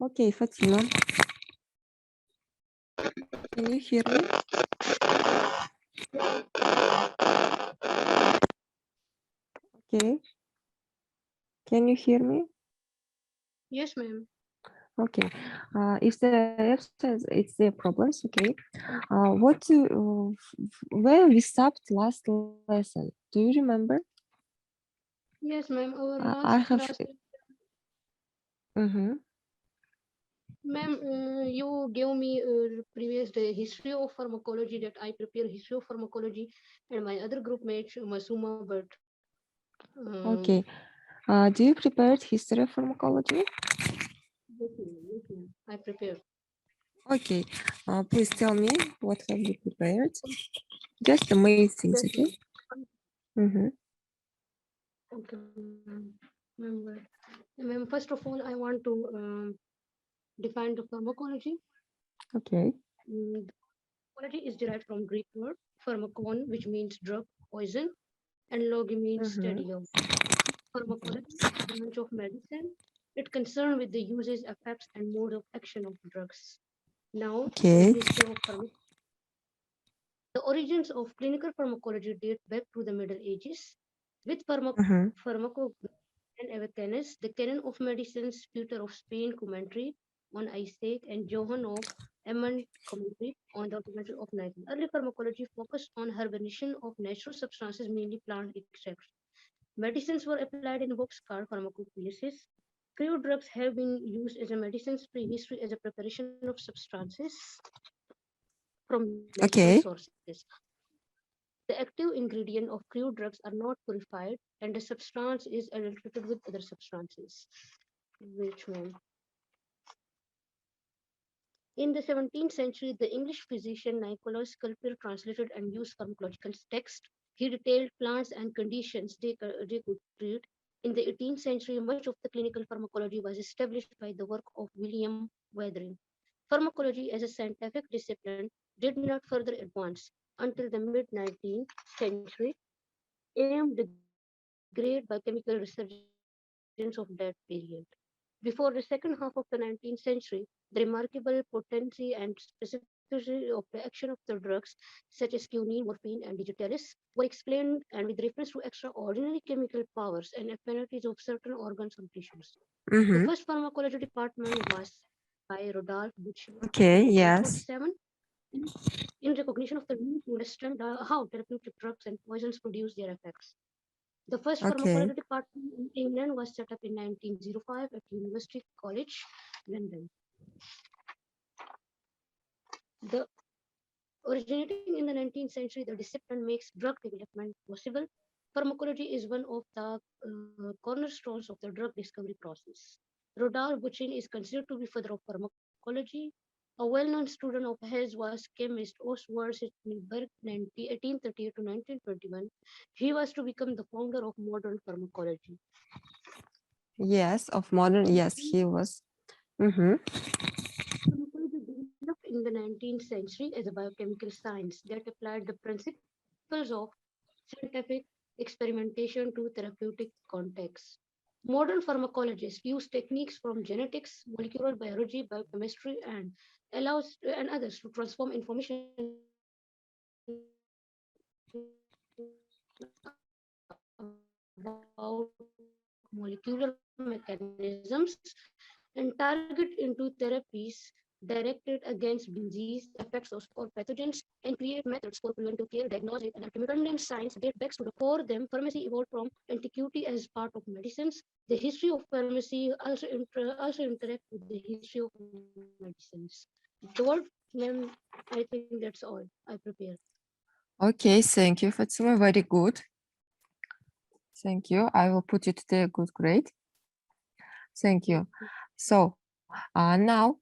Okay, Fatima. Can you hear me? Okay. Can you hear me? Yes, ma'am. Okay. If it's the problems, okay. Where we stopped last lesson? Do you remember? Yes, ma'am. Our I last have. class, Mm-hmm. ma'am, you gave me previous the history of pharmacology that I prepare history of pharmacology, and my other group mate Masuma, but Okay. Do you prepare history of pharmacology? yes, ma'am, I prepared. Okay. Please tell me what have you prepared? Just the main things, Yes, okay? ma'am. Mm-hmm. Okay, ma'am. Ma'am, first of all, I want to define the pharmacology. Okay. Pharmacology is derived from Greek word pharmakon, which means drug, poison, and logi means Mm-hmm. study of. Pharmacology is a branch of medicine. It concerned with the uses, effects, and mode of action of drugs. Now, the Okay. history of pharmacology. The origins of clinical pharmacology date back to the Middle Ages. With Mm-hmm. pharmacology and Avicenna's, the canon of medicines, Peter of Spain commentary on Isaac, and Johann of Emon commentary on the commentary of Nightingale. Early pharmacology focused on hibernation of natural substances, mainly plant extracts. Medicines were applied in books called pharmacopoeias. Few drugs have been used as a medicine's prehistory as a preparation of substances from natural Okay. sources. The active ingredient of crude drugs are not purified and the substance is adulterated with other substances. Which one? In the 17th century, the English physician Nicholas Culpeper translated and used pharmacological text. He detailed plants and conditions they could treat. In the 18th century, much of the clinical pharmacology was established by the work of William Weathering. Pharmacology as a scientific discipline did not further advance until the mid-19th century, aimed the great biochemical resurgence of that period. Before the second half of the 19th century, the remarkable potency and specificity of the action of the drugs, such as quinine, morphine, and digitalis, were explained and with reference to extraordinary chemical powers and affinities of certain organs and tissues. The Mm-hmm. first pharmacology department was by Rodolphe Boucher in Okay. Yes. 1847 in, in recognition of the need to understand how therapeutic drugs and poisons produce their effects. The first Okay. pharmacology department in England was set up in 1905 at University College, London. The originating in the 19th century, the discipline makes drug development possible. Pharmacology is one of the cornerstones of the drug discovery process. Rodolphe Buchin is considered to be father of pharmacology. A well-known student of his was chemist Oswald Schnitberg, 1838 to 1921. He was to become the founder of modern pharmacology. Yes. Of modern. Yes, he was. Mm-hmm. Pharmacology developed in the 19th century as a biochemical science that applied the principles of scientific experimentation to therapeutic contexts. Modern pharmacologists use techniques from genetics, molecular biology, biochemistry, and others to transform information about molecular mechanisms and target into therapies directed against disease effects or pathogens and create methods for preventive care, diagnostic, and independent science date back to the for them. Pharmacy evolved from antiquity as part of medicines. The history of pharmacy also interact with the history of medicines. The word, ma'am, I think that's all I prepared. Okay. Thank you, Fatima. Very good. Thank you. I will put you to the good grade. Thank you. So now,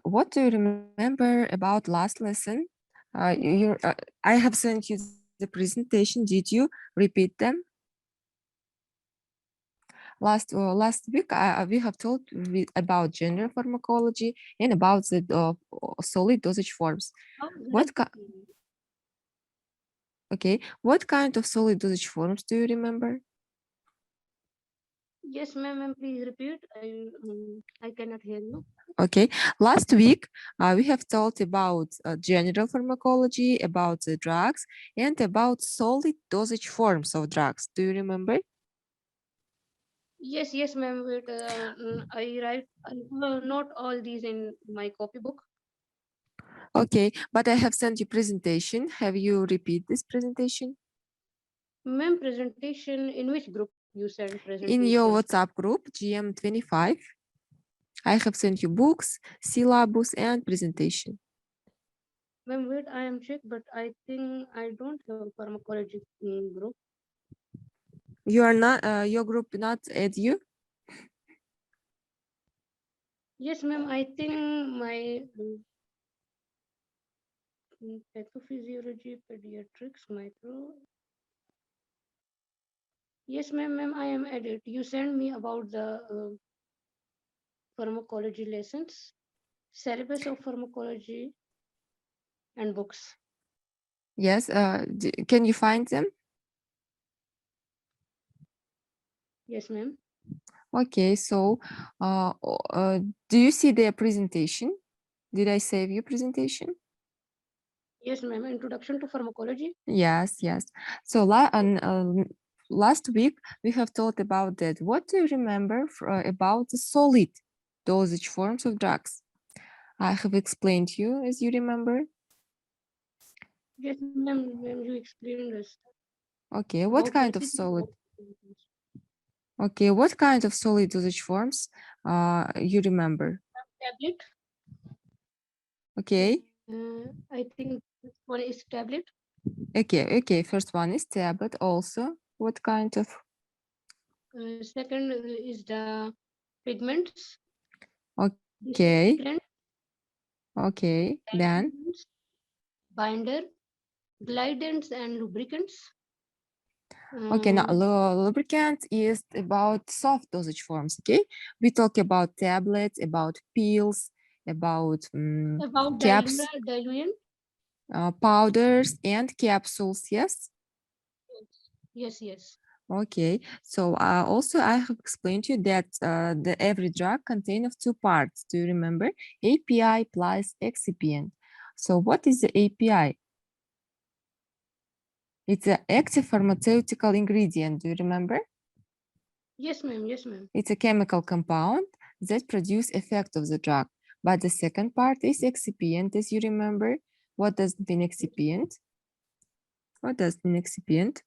what do you remember about last lesson? I have sent you the presentation. Did you repeat them? Last week, we have told about general pharmacology and about the solid dosage forms. How What Okay, what kind of solid dosage forms do you remember? Yes, ma'am, please repeat. I cannot hear you. Okay, last week we have talked about general pharmacology, about the drugs, and about solid dosage forms of drugs. Do you remember? Yes, ma'am. Wait, I write. I note all these in my copybook. Okay, but I have sent you presentation. Have you repeat this presentation? Ma'am, presentation in which group you send In your presentation? WhatsApp group, GM25, I have sent you books, syllabus, and presentation. Ma'am, wait, I am check, but I think I don't have pharmacology group. You are not, your group not edu? Yes, ma'am. I think my pathophysiology, pediatrics, micro. Yes, ma'am. I am added. You send me about the pharmacology lessons, syllabus of pharmacology, and books. Yes, can you find them? Yes, ma'am. Okay, so do you see their presentation? Did I save your presentation? Yes, ma'am. Introduction to pharmacology. Yes, yes. So last week we have talked about that. What do you remember about the solid dosage forms of drugs? I have explained to you, as you remember. Yes, ma'am. Ma'am, you explained us Okay, what about kind of recipe. solid? Okay, what kind of solid dosage forms you remember? Tablet. Okay, I think this one is tablet. okay. First one is tablet. Also, what kind of? Second is the pigments, Okay, disinfectant, okay. Then, adjuvants, binder, glidants, and lubricants. okay. Now, Uh, lubricant is about soft dosage forms. Okay, we talk about tablets, about pills, about about caps, diluent. powders, and capsules. Yes. Yes. Okay, so also I have explained to you that the every drug contains of two parts. Do you remember? API plus excipient. So what is the API? It's an active pharmaceutical ingredient. Do you remember? Yes, ma'am. Yes, ma'am. It's a chemical compound that produce effect of the drug. But the second part is excipient, as you remember. What does it mean excipient? What does it mean excipient?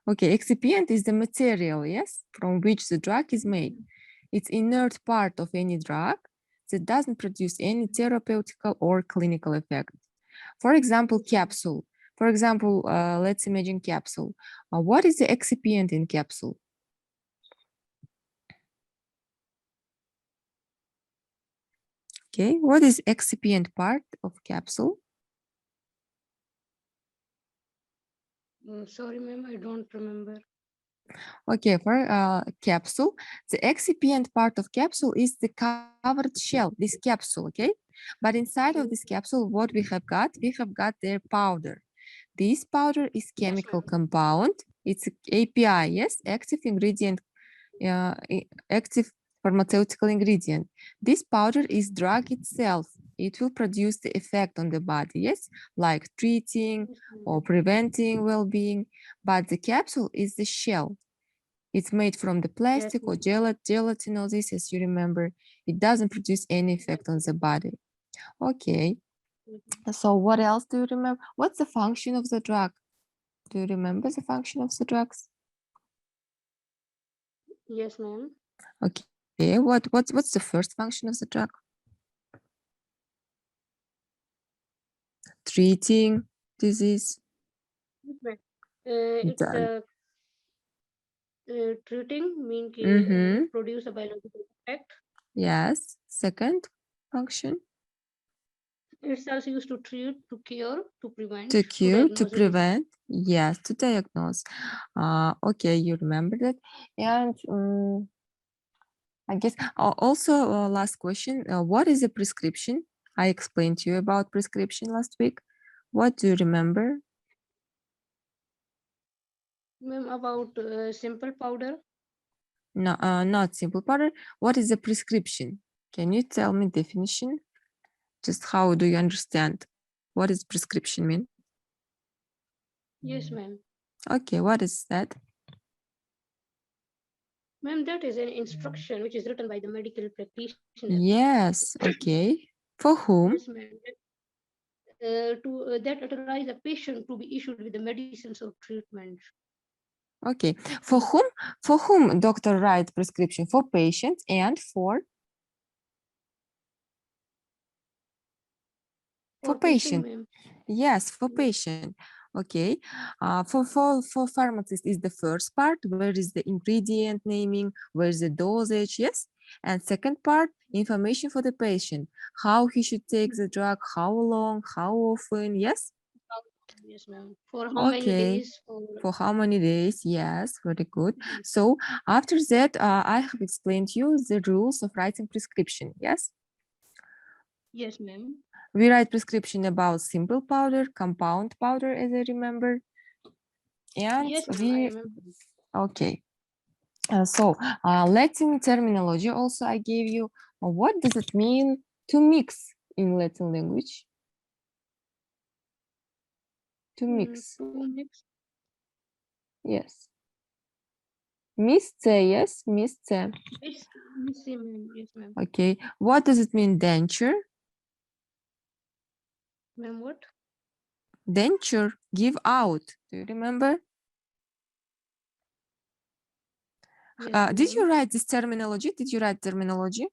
Okay, excipient is the material, yes, from which the drug is made. It's inert part of any drug that doesn't produce any therapeutical or clinical effect. For example, capsule. For example, let's imagine capsule. What is the excipient in capsule? Okay, what is excipient part of capsule? Sorry, ma'am. I don't remember. Okay, for capsule, the excipient part of capsule is the covered shell, this capsule, okay? But inside of this capsule, what we have got? We have got their powder. This powder is Yes, chemical ma'am. compound. It's API, yes, active ingredient, active pharmaceutical ingredient. This powder is drug itself. It will produce the effect on the body, yes, like treating Yes, ma'am. or preventing well-being. But the capsule is the shell. It's made from the Yes, plastic or ma'am. gelatin, all this, as you remember. It doesn't produce any Yes, effect on the body. Okay, ma'am. so what else do you remember? What's the function of the drug? Do you remember the function of the drugs? Yes, ma'am. Okay, what's the first function of the drug? Treating disease. Yes, ma'am. It's Done. treating mean Mm-hmm. produce a biological effect. Yes. Second function, It's also used to treat, to cure, to prevent, to to cure, to diagnose a disease. prevent. Yes, to diagnose. Okay, you remember that. And I guess also last question, what is a prescription? I explained to you about prescription last week. What do you remember? Ma'am, about simple powder. No, not simple powder. What is a prescription? Can you tell me definition? Just how do you understand? What is prescription mean? Yes, ma'am. Okay, what is that? Ma'am, that is an instruction which is written by the medical practitioner. Yes, okay. For whom? Yes, ma'am. That authorize a patient to be issued with the medicines or treatment. Okay. For whom? For whom doctor writes prescription? For patients and for For patient, patient. ma'am. Yes, for patient. Okay. For pharmacist is the first part, where is the ingredient naming, where is the dosage, yes. And second part, information for the patient, how he should take the drug, how long, how often, yes. Yes, ma'am. For how many Okay. days? For how many days? Yes, very good. Yes, So after that, I have explained you the rules of writing prescription, yes. yes, ma'am. We write prescription about simple powder, compound powder, as I remember. And Yes, ma'am. I we, remember. okay. So Latin terminology also I gave you. What does it mean to mix in Latin language? To mix, 2 mix. yes. Misce, yes, misce. Yes, ma'am. Yes, ma'am. Okay. What does it mean, denture? Ma'am, what? Denture, give out. Do you remember? Yes, Did you ma'am. write this terminology? Did you write terminology?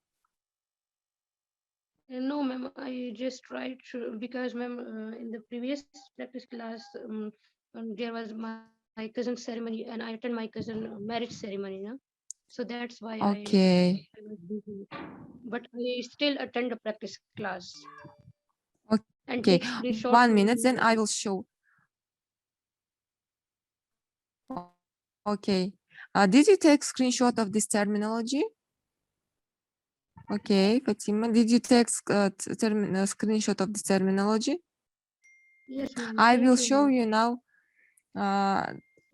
No, ma'am. I just tried to, because, ma'am, in the previous practice class, there was my cousin's ceremony, and I attend my cousin marriage ceremony, no? So that's why Okay. I was busy. But I still attend the practice class and Okay. take screenshot 1 minute, then I to. will show. Okay. Did you take screenshot of this terminology? Okay, Fatima, did you take screenshot of this terminology? Yes, ma'am. I will Thank you, show ma'am. you now.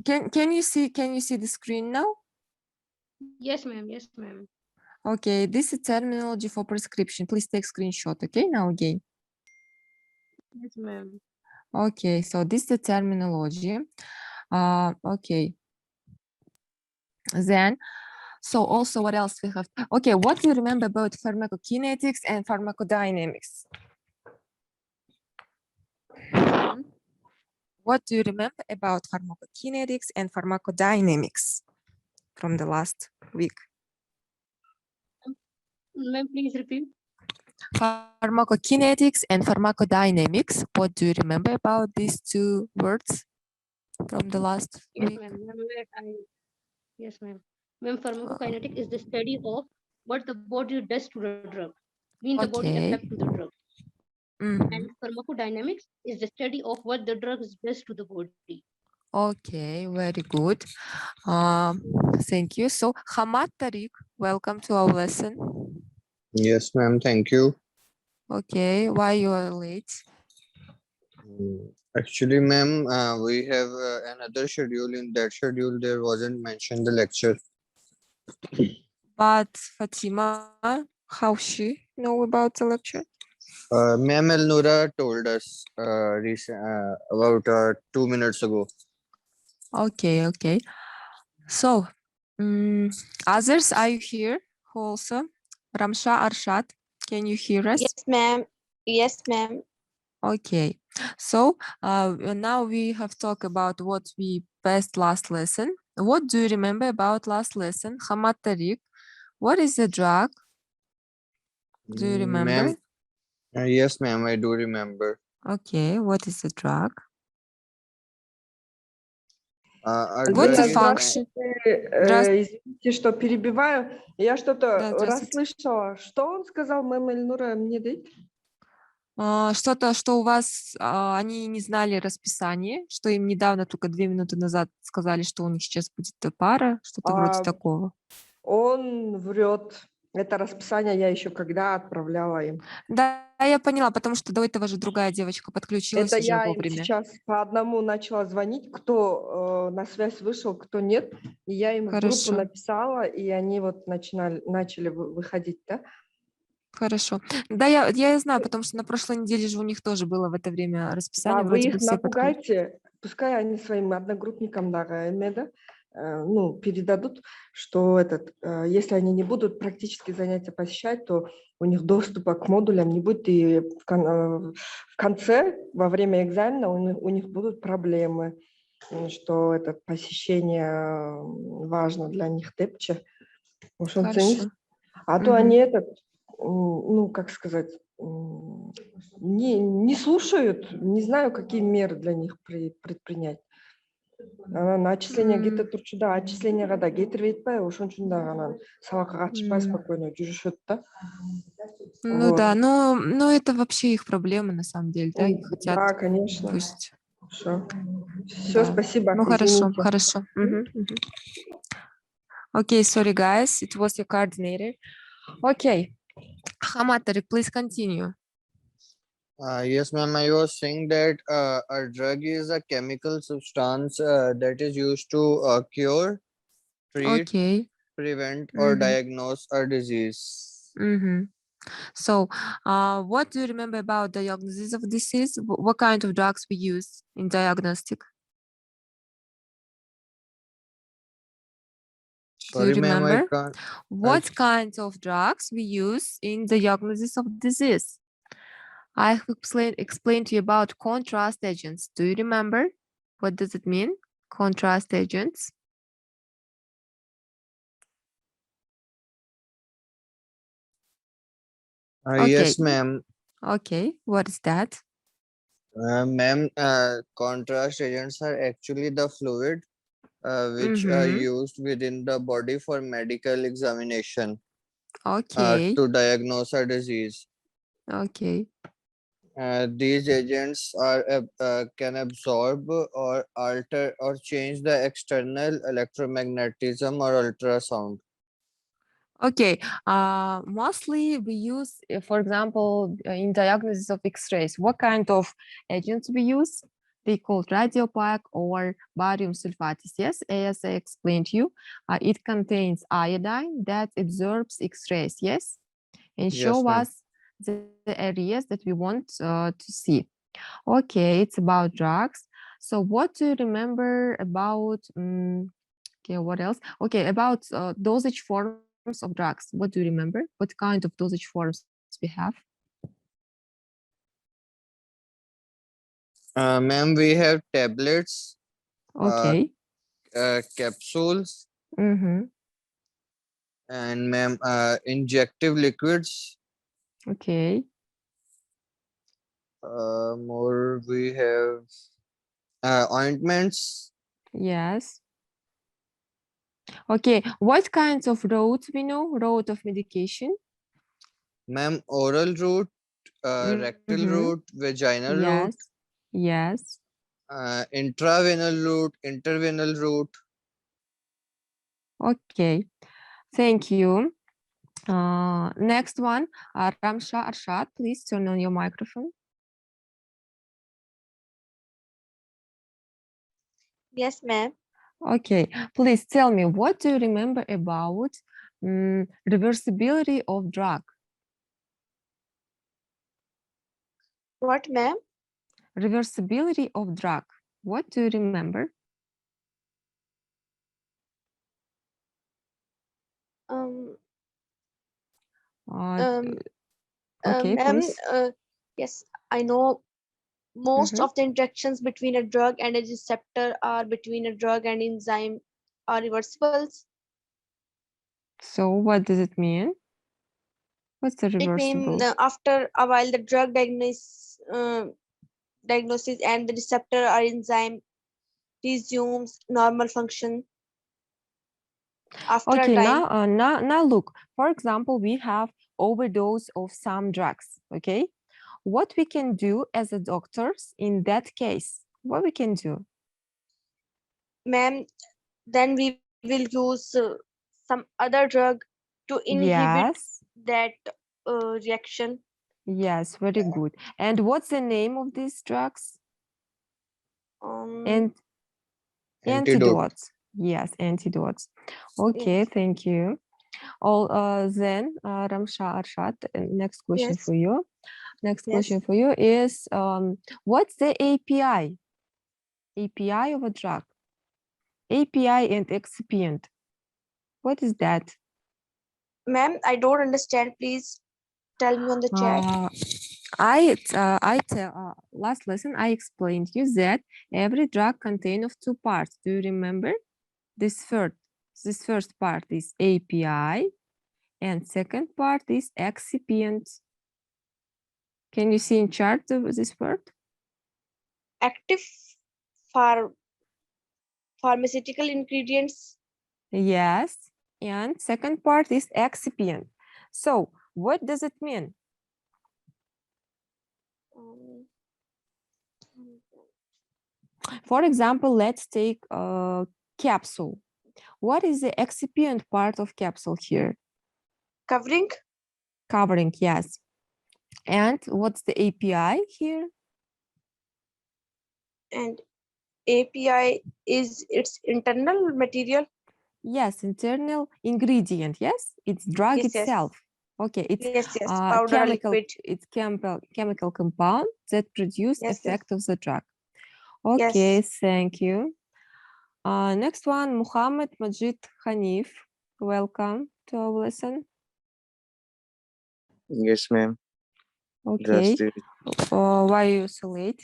Can you see the screen now? Yes, ma'am. Yes, ma'am. Okay, this is terminology for prescription. Please take screenshot. Okay, now again. Yes, ma'am. Okay, so this is the terminology. Okay. Then, so also what else we have? Okay, what do you remember about pharmacokinetics and pharmacodynamics? Yes, ma'am. What do you remember about pharmacokinetics and pharmacodynamics from the last week? Ma'am, please repeat. Pharmacokinetics and pharmacodynamics. What do you remember about these two words from the last Yes, week? ma'am. Yes, ma'am. Ma'am, Uh, pharmacokinetic is the study of what the body does to the drug, mean the body effect okay. to the drug. And Mhm. pharmacodynamics is the study of what the drug does to the body. Okay, very good. Thank you. So, Hamad Tariq, welcome to our lesson. Yes, ma'am. Thank you. Okay, why you are late? Actually, ma'am, we have another schedule. In that schedule, there wasn't mentioned the lecture. But Fatima, how she know about the lecture? Ma'am Elnura told us about 2 minutes ago. Okay, okay. So, others, are you here also? Ramsha Arshad, can you hear us? Yes, ma'am. Yes, ma'am. Okay, so now we have talked about what we passed last lesson. What do you remember about last lesson? Hamad Tariq, what is the drug? Do you remember? Ma'am, yes, ma'am, I do remember. Okay, what is the drug? A What drug the is function? Извините, что перебиваю. Я что-то Да, здравствуйте. расслышала. Что он сказал, мэм Эльнура, мне дать? Что-то, что у вас, они не знали расписание, что им недавно, только 2 минуты назад сказали, что у них сейчас будет пара, что-то вроде такого. Он врет. Это расписание я еще когда отправляла им. Да, я поняла, потому что до этого же другая девочка подключилась Это уже я им вовремя. сейчас по одному начала звонить, кто на связь вышел, кто нет. И я им в группу Хорошо. написала, и они вот начали выходить, да? Хорошо. Да, я знаю, потому что на прошлой неделе же у них тоже было в это время расписание, Вы вроде их бы все подключены. напугайте, пускай они своим одногруппникам ну, передадут, что если они не будут практически занятия посещать, то у них доступа к модулям не будет, и в конце, во время экзамена у них будут проблемы, что это посещение важно для них, депче. Хорошо. А то Мгм. они ну, как сказать, не слушают, не знаю, какие меры для них предпринять. Начисление где-то турчуда, отчисление года, гейтер вейтпай, уж он чунда, сабаққа қатыспай спокойно жүрішет та. Ну Вот. да, но это вообще их проблема на самом деле, да, и хотят Да, конечно. пусть. Все, Да. спасибо, Ну хорошо, извините. хорошо. Okay, sorry guys, it was your coordinator. Okay, Hamatari, please continue. Yes, ma'am. I was saying that a drug is a chemical substance that is used to cure, treat, Okay. prevent, or diagnose a disease. So, what do you remember about diagnosis of disease? What kind of drugs we use in diagnostic? Do you Sorry, ma'am, I remember? can't. What kinds of drugs we use in diagnosis of disease? I have explained to you about contrast agents. Do you remember? What does it mean? Contrast agents. Yes, ma'am. Okay, what is that? Ma'am, contrast agents are actually the fluid which are used within the body for medical examination Okay, to diagnose a disease. okay. These agents can absorb or alter or change the external electromagnetism or ultrasound. Okay, mostly we use, for example, in diagnosis of X-rays, what kind of agents we use? They called radiopaque or barium sulfates. Yes, as I explained to you, it contains iodine that absorbs X-rays. Yes, and show Yes, ma'am. us the areas that we want to see. Okay, it's about drugs. So what do you remember about, okay, what else? Okay, about dosage forms of drugs. What do you remember? What kind of dosage forms we have? Ma'am, we have tablets, Okay. capsules, And and injective liquids. okay. More we have ointments. Yes. Okay, what kinds of routes we know? Route of medication? Ma'am, oral route, rectal route, vaginal route, Yes. intravenous route, intervenal route. Okay. Thank you. Next one, Ramsha Arshad, please turn on your microphone. Yes, ma'am. Okay, please tell me, what do you remember about reversibility of drug? What, ma'am? Reversibility of drug. What do you remember? Okay, Ma'am, please. yes, I know most of the interactions between a drug and a receptor are between a drug and enzyme are reversibles. So what does it mean? What's the It reversible? means after a while the drug diagnosis and the receptor or enzyme resumes normal function after a Okay, time. now look, for example, we have overdose of some drugs, okay? What we can do as a doctors in that case? What we can do? Ma'am, then we will use some other drug to inhibit Yes. that reaction. Yes, very good. And what's the name of these drugs? Um, And Antidote. antidotes. Yes, antidotes. Okay, yes, thank you. Then Ramsha Arshad, next question yes, for you. Next yes. question for you is what's the API? API of a drug. API and excipient. What is that? Ma'am, I don't understand. Please tell me on the chat. I tell last lesson I explained you that every drug contains of two parts. Do you remember? This first part is API and second part is excipient. Can you see in chart this word? Active phar pharmaceutical ingredients. Yes. And second part is excipient. So what does it mean? Um, For example, let's take a capsule. What is the excipient part of capsule here? covering Covering, yes. And what's the API here? and API is its internal material. Yes, internal ingredient. Yes, it's drug Yes, yes, itself. Okay, it's yes. Powder or liquid. It's chemical compound that produce Yes, yes, effect of the drug. Okay, yes. thank you. Next one, Muhammad Majid Hanif. Welcome to our lesson. Yes, ma'am. Okay, Just why are you so late?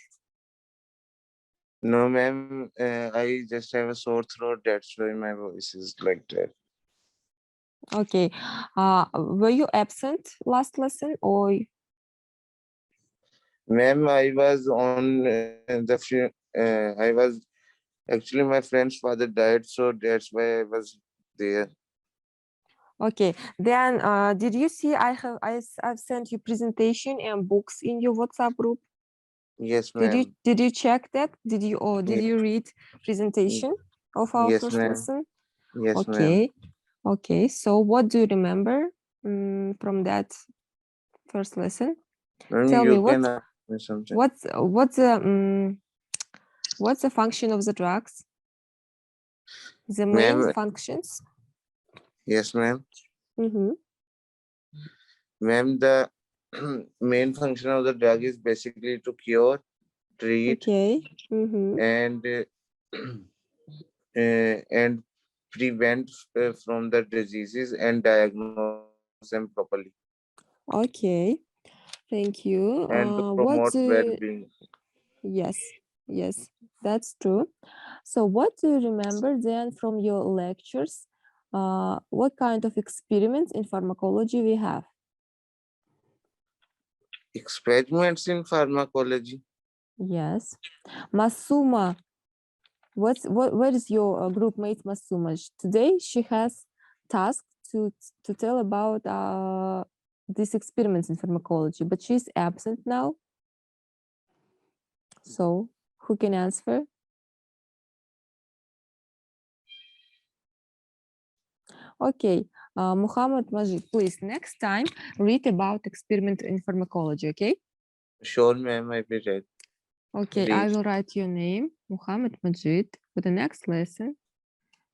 no, ma'am. I just have a sore throat. That's why my voice is like that. Okay, were you absent last lesson or? Ma'am, I was on I was actually my friend's father died, so that's why I was there. Okay, then did you see I've sent you presentation and books in your WhatsApp group? Yes, ma'am. Did you check that? Did you read presentation of our Yes, first ma'am. lesson? Yes, ma'am. Okay, okay. So what do you remember from that first lesson? Ma'am, Tell me you can ask me something. what's the function of the drugs? The main Ma'am, functions? yes, ma'am. Mm-hmm. Ma'am, the main function of the drug is basically to cure, treat, Okay. Mm-hmm. and and prevent from the diseases and diagnose them properly Okay. Thank you. and to What promote do well-being. Yes, yes, that's true. So what do you remember then from your lectures? What kind of experiments in pharmacology we have? Experiments in pharmacology. Yes. Masuma, where is your group mate Masuma? Today she has task to tell about these experiments in pharmacology, but she's absent now. So who can answer? Okay, Muhammad Majid, please next time read about experiment in pharmacology, okay? Sure, ma'am, I will read. Okay, I will write your name, Muhammad Majid, for the next lesson.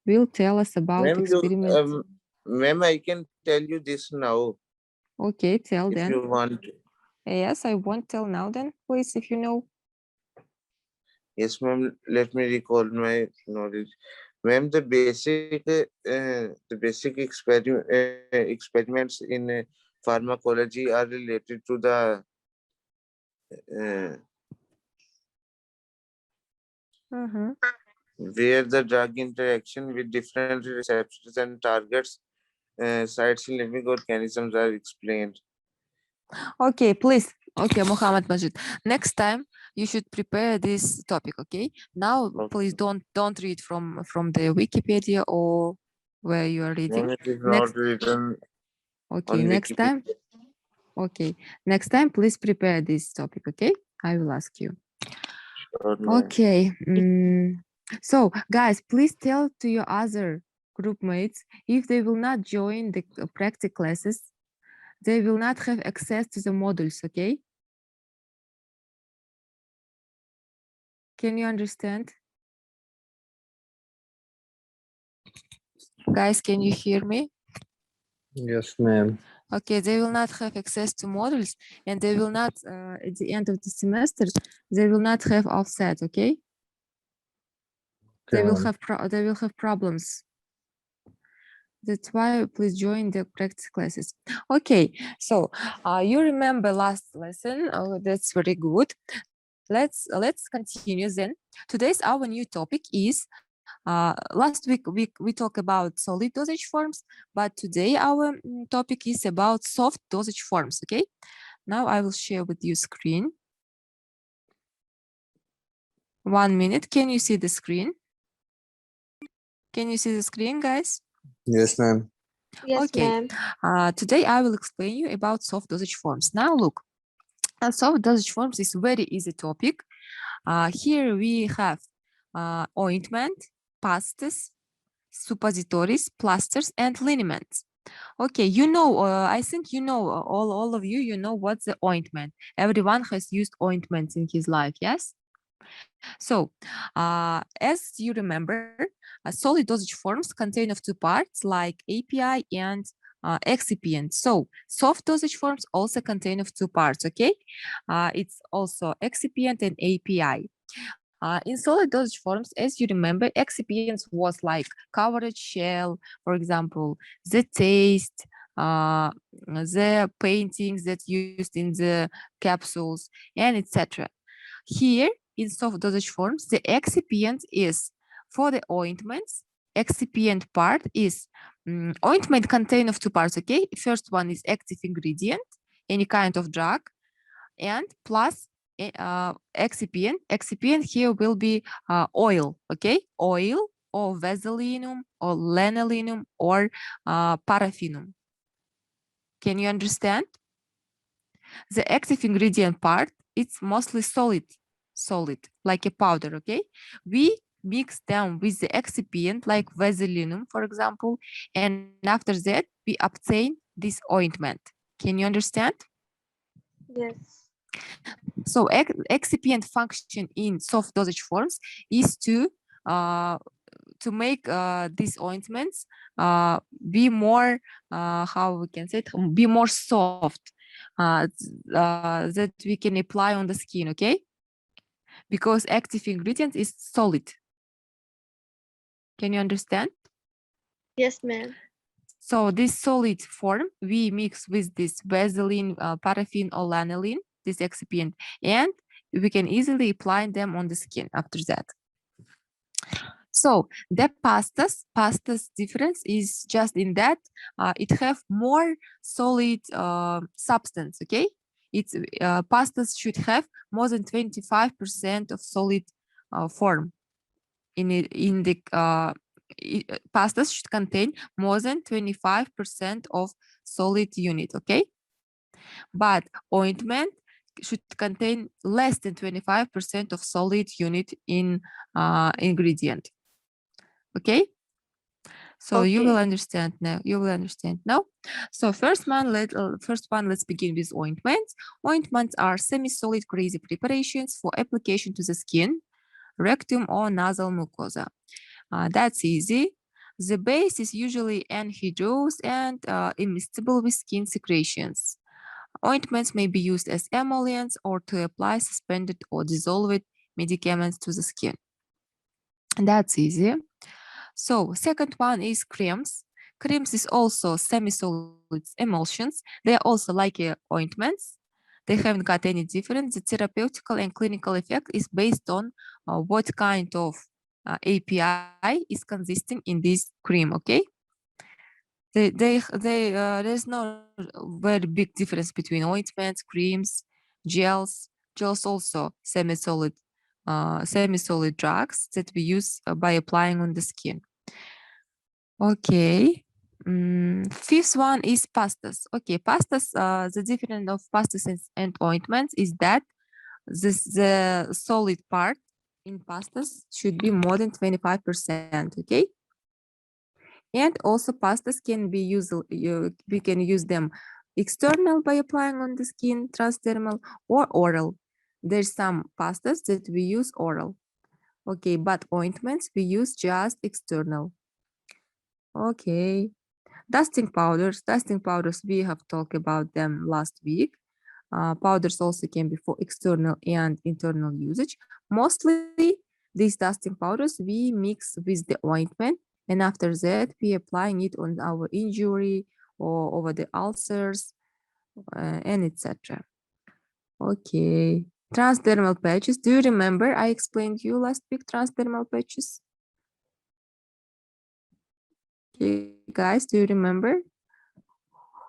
Will tell us about Ma'am, experiment. ma'am, I can tell you this now Okay, tell if then. you want. Yes, I won't tell now then, please, if you know. Yes, ma'am. Let me recall my knowledge. Ma'am, experiments in pharmacology are related to the uh, Mhm. where the drug interaction with different receptors and targets sites in living organisms are explained. Okay, please. Okay, Muhammad Majid. Next time you should prepare this topic, okay? Now, please Okay. don't read from the Wikipedia or where you are reading. Ma'am, it is Next, not written okay, on next time. Wikipedia. Okay, next time, please prepare this topic, okay? I will ask you. Sure, ma'am. Okay, so guys, please tell to your other group mates, if they will not join the practice classes, they will not have access to the modules, okay? Can you understand? Guys, can you hear me? Yes, ma'am. Okay, they will not have access to modules, and they will not, at the end of the semester, they will not have offset, okay? They Okay, will ma'am. have problems. That's why please join the practice classes. Okay, so you remember last lesson. Oh, that's very good. Let's continue then. Today's our new topic is last week we talked about solid dosage forms, but today our topic is about soft dosage forms. Okay, now I will share with you screen. 1 minute. Can you see the screen? Can you see the screen, guys? Yes, ma'am. Yes, Okay. ma'am. Today I will explain you about soft dosage forms. Now look, soft dosage forms is very easy topic. Here we have ointment, pastes, suppositories, plasters, and liniments. Okay, you know, I think you know, all of you, you know what's the ointment. Everyone has used ointments in his life, yes? So, as you remember, solid dosage forms contain of two parts like API and excipient. So, soft dosage forms also contain of two parts, okay? It's also excipient and API. In solid dosage forms, as you remember, excipients was like coverage shell, for example, the taste, the paintings that used in the capsules, and etc. Here, in soft dosage forms, the excipient is for the ointments. Excipient part is ointment contain of two parts, okay? First one is active ingredient, any kind of drug, and plus excipient. Excipient here will be oil, okay? Oil or vaselinum or lanolinum or paraffinum. Can you understand? The active ingredient part, it's mostly solid, like a powder, okay? We mix them with the excipient like vaselinum, for example, and after that, we obtain this ointment. Can you understand? Yes. So excipient function in soft dosage forms is to make these ointments be more, how we can say it, be more soft, that we can apply on the skin, okay? Because active ingredient is solid. Can you understand? Yes, ma'am. So this solid form, we mix with this vaseline, paraffin or lanolin, this excipient, and we can easily apply them on the skin after that. So the pastas difference is just in that it have more solid substance, okay? It's pastas should have more than 25% of solid form in the pastas should contain more than 25% of solid unit, okay? But ointment should contain less than 25% of solid unit in ingredient. Okay? So you will Okay. understand now. You will understand now. So first one, let's begin with ointments. Ointments are semi-solid greasy preparations for application to the skin, rectum, or nasal mucosa. That's easy. The base is usually anhydrous and immiscible with skin secretions. Ointments may be used as emollients or to apply suspended or dissolved medicaments to the skin. That's easy. So second one is creams. Creams is also semi-solid emulsions. They are also like ointments. They haven't got any difference. The therapeutical and clinical effect is based on what kind of API is consisting in this cream, okay? There's no very big difference between ointments, creams, gels. Gels also semi-solid drugs that we use by applying on the skin. Okay. Fifth one is pastas. Okay, pastas, the difference of pastas and ointments is that the solid part in pastas should be more than 25%, okay? And also pastas can be used, we can use them external by applying on the skin, transdermal, or oral. There's some pastas that we use oral. Okay, but ointments we use just external. Okay. Dusting powders, we have talked about them last week. Powders also can be for external and internal usage. Mostly these dusting powders we mix with the ointment, and after that we applying it on our injury or over the ulcers and etc. Okay, transdermal patches. Do you remember I explained you last week transdermal patches? Okay, guys, do you remember?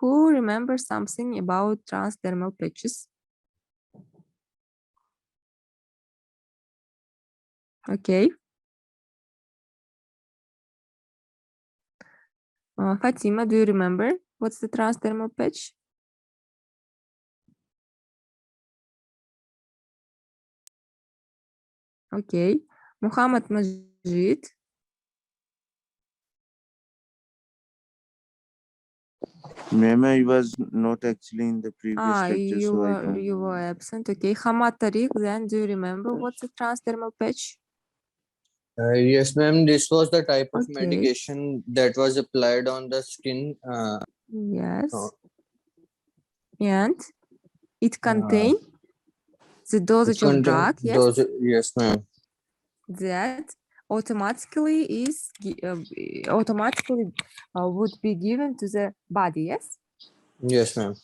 Who remembers something about transdermal patches? Okay. Fatima, do you remember what's the transdermal patch? Okay. Muhammad Majid. Ma'am, I was not actually in the previous lecture, so I don't You were absent. Okay. Hamad Tariq, then do you remember what's the transdermal patch? Yes, ma'am. This was the type of Okay. medication that was applied on the skin. Yes. Uh, And it contain the dosage of drug, yes, those, yes, ma'am. that automatically is automatically would be given to the body, yes? Yes, ma'am.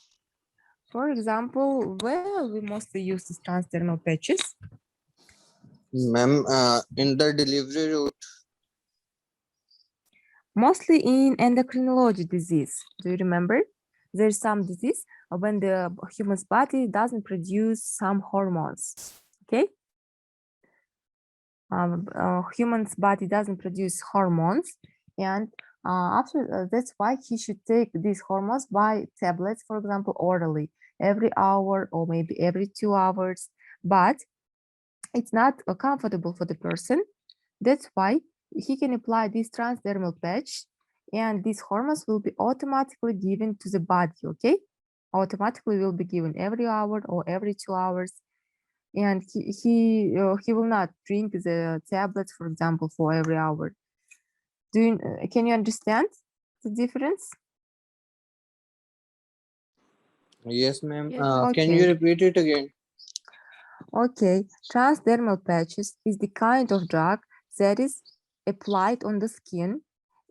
For example, where we mostly use these transdermal patches? Ma'am, in the delivery route. Mostly in endocrinology disease. Do you remember? There's some disease when the human's body doesn't produce some hormones. Okay? Human's body doesn't produce hormones, and after that's why he should take these hormones by tablets, for example, orally every hour or maybe every 2 hours. But it's not comfortable for the person. That's why he can apply this transdermal patch, and these hormones will be automatically given to the body, okay? Automatically will be given every hour or every 2 hours. And he will not drink the tablets, for example, for every hour. Can you understand the difference? Yes, ma'am. Yes. Can you Okay. repeat it again? Okay, transdermal patches is the kind of drug that is applied on the skin,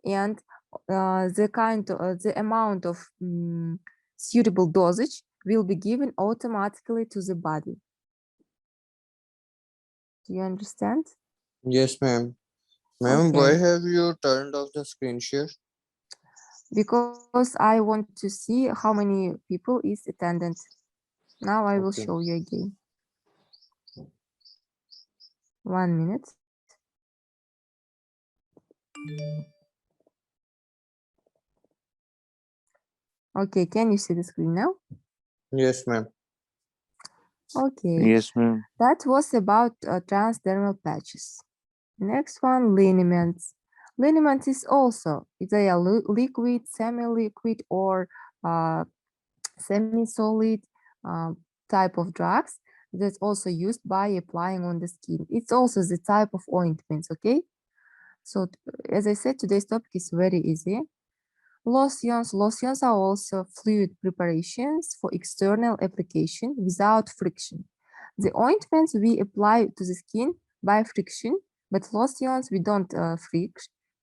and the amount of suitable dosage will be given automatically to the body. Do you understand? Yes, ma'am. Ma'am, why Okay, have you turned off the screen share? because I want to see how many people is attendant. Now I will Okay. show you again. 1 minute. Okay, can you see the screen now? Yes, ma'am. Okay, Yes, ma'am. that was about transdermal patches. Next one, liniments. Liniment is also, they are liquid, semi-liquid, or semi-solid type of drugs that's also used by applying on the skin. It's also the type of ointments, okay? So as I said, today's topic is very easy. Lotions. Lotions are also fluid preparations for external application without friction. The ointments we apply to the skin by friction, but lotions we don't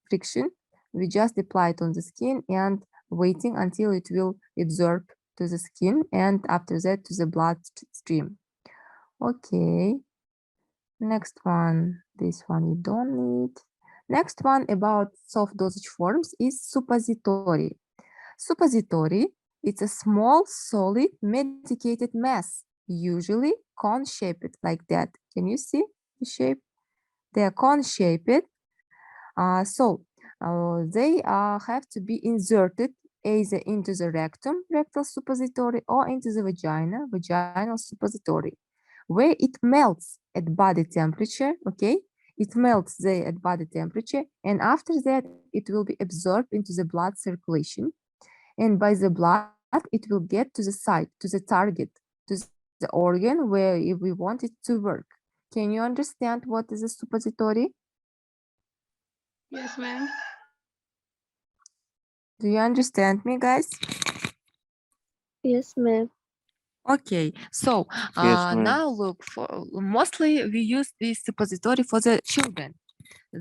friction. We just apply it on the skin and waiting until it will absorb to the skin, and after that to the bloodstream. Okay, next one. This one you don't need. Next one about soft dosage forms is suppository. Suppository, it's a small, solid, medicated mass, usually cone-shaped like that. Can you see the shape? They are cone-shaped. They have to be inserted either into the rectum, rectal suppository, or into the vagina, vaginal suppository, where it melts at body temperature, okay? it melts there at body temperature, and after that, it will be absorbed into the blood circulation. And by the blood, it will get to the site, to the target, to the organ where we want it to work. Can you understand what is a suppository? Yes, ma'am. Do you understand me, guys? Yes, ma'am. Okay, so Yes, ma'am. now look, for mostly we use this suppository for the children.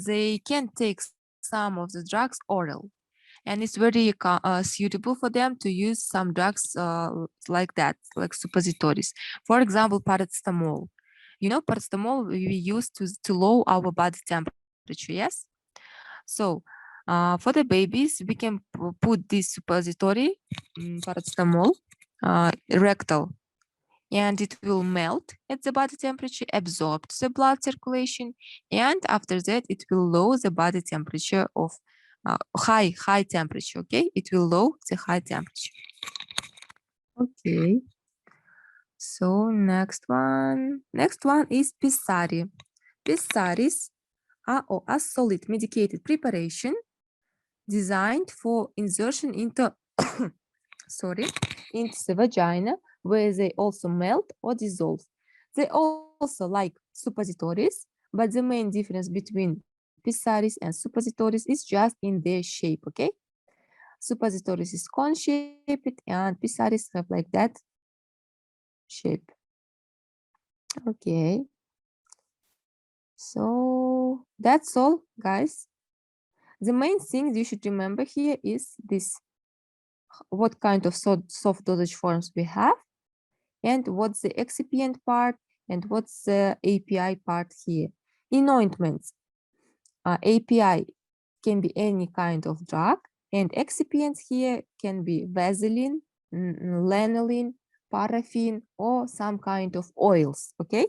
They can take some of the drugs oral, and it's very suitable for them to use some drugs like that, like suppositories. For example, paracetamol. You know, paracetamol we use to lower our body temperature, yes? So for the babies, we can put this suppository, paracetamol, rectal, and it will melt at the body temperature, absorb the blood circulation, and after that, it will lower the body temperature of high temperature, okay? It will lower the high temperature. Okay. So next one is Pessari. Pessaris are a solid medicated preparation designed for insertion into into the vagina, where they also melt or dissolve. They also like suppositories, but the main difference between pessaries and suppositories is just in their shape, okay? Suppositories is cone-shaped and pessaries have like that shape. Okay. So that's all, guys. The main thing you should remember here is this, what kind of soft dosage forms we have, and what's the excipient part, and what's the API part here. In ointments, API can be any kind of drug, and excipients here can be Vaseline, lanolin, paraffin, or some kind of oils, okay?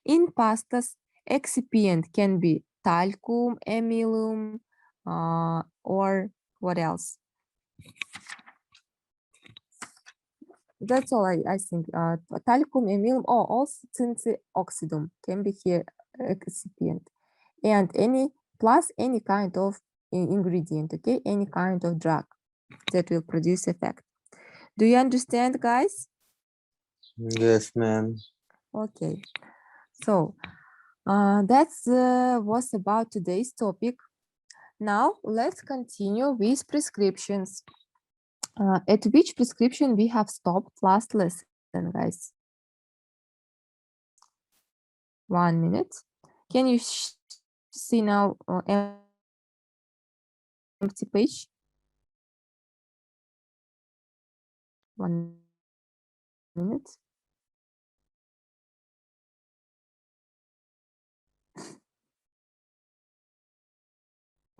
In pastas, excipient can be talcum, amylum, or what else? That's all I think. Talcum, amylum, or also oxidum can be here excipient. And any kind of ingredient, okay? Any kind of drug that will produce effect. Do you understand, guys? Yes, ma'am. Okay. So that's was about today's topic. Now let's continue with prescriptions. At which prescription we have stopped last lesson, guys? 1 minute. Can you see now empty page? 1 minute.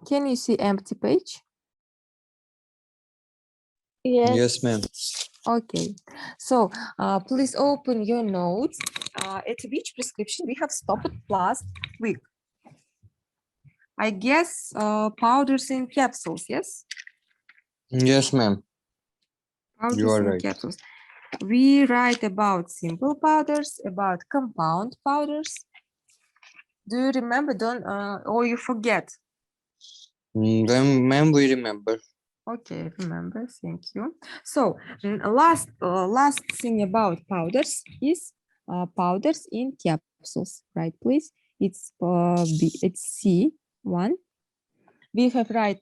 Can you see empty page? Yes. Yes, ma'am. Okay, so please open your notes. At which prescription we have stopped last week? I guess powders and capsules, yes? Yes, ma'am. Powders are and right. capsules. We write about simple powders, about compound powders. Do you remember, or you forget? Then, ma'am, we remember. Okay, remember, thank you. So last thing about powders is powders in capsules, right? Please, it's C1. We have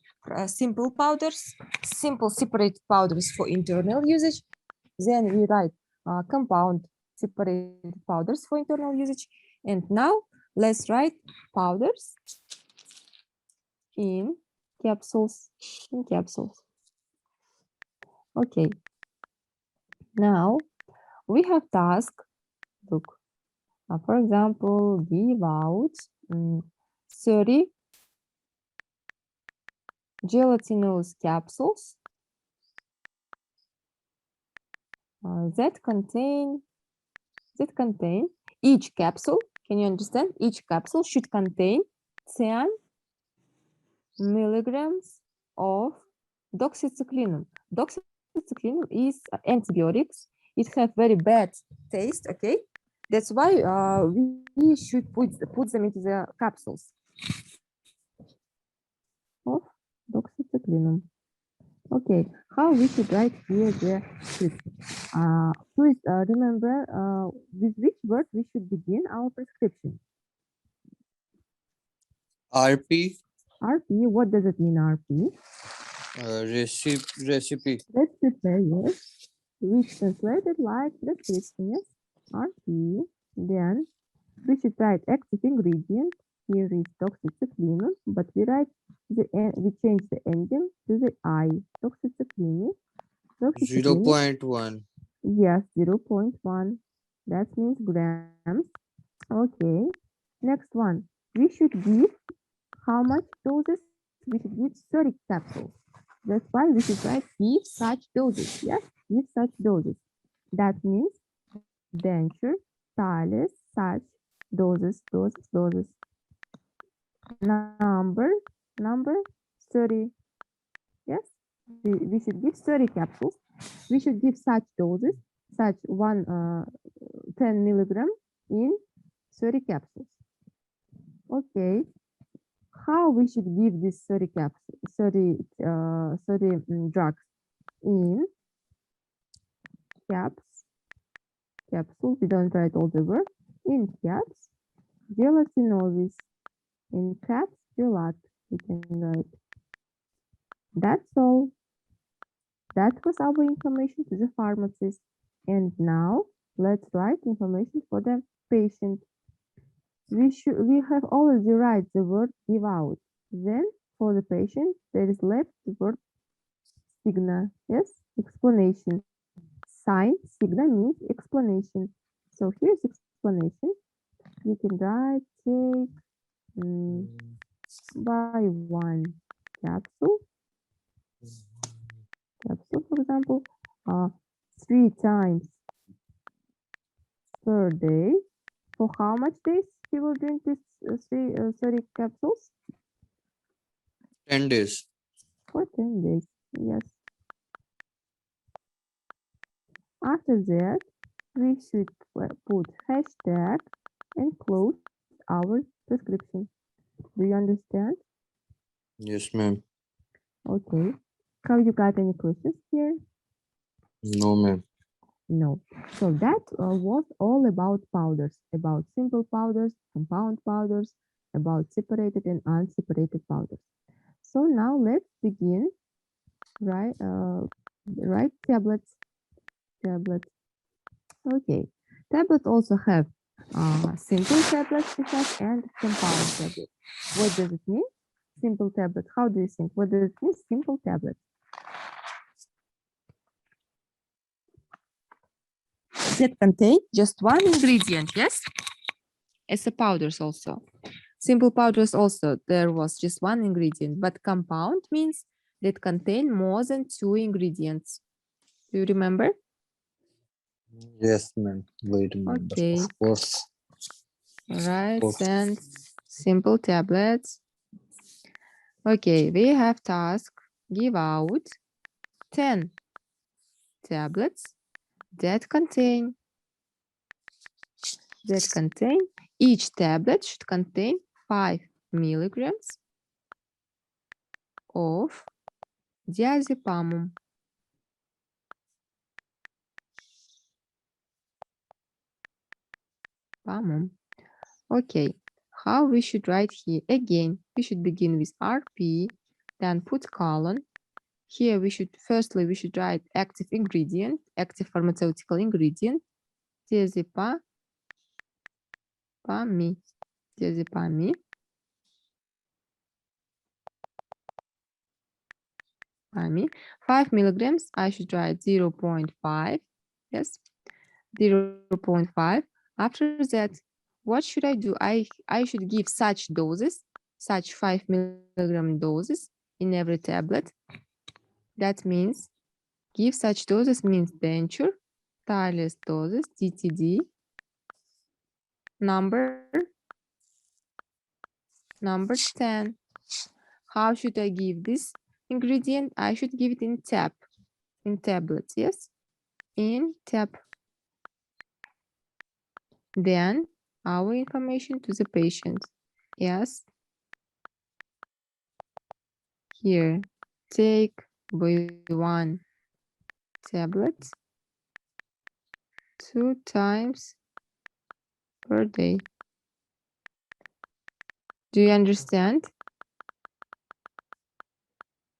simple powders, simple separated powders for internal usage. Then we write compound separated powders for internal usage. And now let's write powders in capsules. Okay. Now we have task. Look, for example, give out 30 gelatinous capsules that contain each capsule. Can you understand? Each capsule should contain 10 milligrams of doxycycline. Doxycycline is antibiotics. It has very bad taste, okay? That's why we should put them into the capsules. of doxycycline. Okay, how we should write here the prescription? Please remember with which word we should begin our prescription. RP, RP, what does it mean, RP? recipe. Let's prepare, yes. Which translated like prescription, yes. RP. Then we should write active ingredient. Here is doxycycline, but we write we change the ending to the I. Doxycycline. 0.1. Yes, 0.1. That means grams. Okay. Next one. We should give how much doses? We should give 30 capsules. That's why we should write give such doses. Yes, give such doses. That means denture, tiles, such doses. Number 30. Yes, we should give 30 capsules. We should give such doses, such 10 milligram in 30 capsules. Okay. How we should give this 30 capsules, 30 drugs in capsule. We don't write all the word in caps. Gelatinosis in caps. Gelat. We can write. That's all. That was our information to the pharmacist. And now let's write information for the patient. We have already write the word give out. Then for the patient, there is left the word signa. Yes, explanation. Sign, signa means explanation. So here's explanation. You can write take by one capsule, for example, 3 times per day. For how much days he will drink this 30 capsules? 10 days. For 10 days, yes. After that, we should put hashtag and close our prescription. Do you understand? Yes, ma'am. Okay. Have you got any questions here? No, ma'am. No. So that was all about powders, about simple powders, compound powders, about separated and unseparated powders. So now let's begin. Right, tablets. Okay. Tablets also have simple tablets and compound tablets. What does it mean? Simple tablet. How do you think? What does it mean? Simple tablet. That contain just one ingredient, yes? As a powders also. Simple powders also, there was just one ingredient, but compound means that contain more than 2 ingredients. Do you remember? Yes, ma'am. Wait a minute. Okay. Of course. Right, course. and simple tablets. Okay, we have task, give out 10 tablets that contain, each tablet should contain 5 milligrams of diazepam. Okay, how we should write here? Again, we should begin with RP, then put colon. Here we should, firstly, we should write active ingredient, active pharmaceutical ingredient, diazepam, diazepam. 5 milligrams, I should write 0.5, yes, 0.5. After that, what should I do? I should give such doses, such 5 milligram doses in every tablet. That means give such doses means denture, tireless doses, DTD, number 10. How should I give this ingredient? I should give it in tablets, yes, in tab. Then our information to the patient. Yes, Here, take by 1 tablet 2 times per day. Do you understand?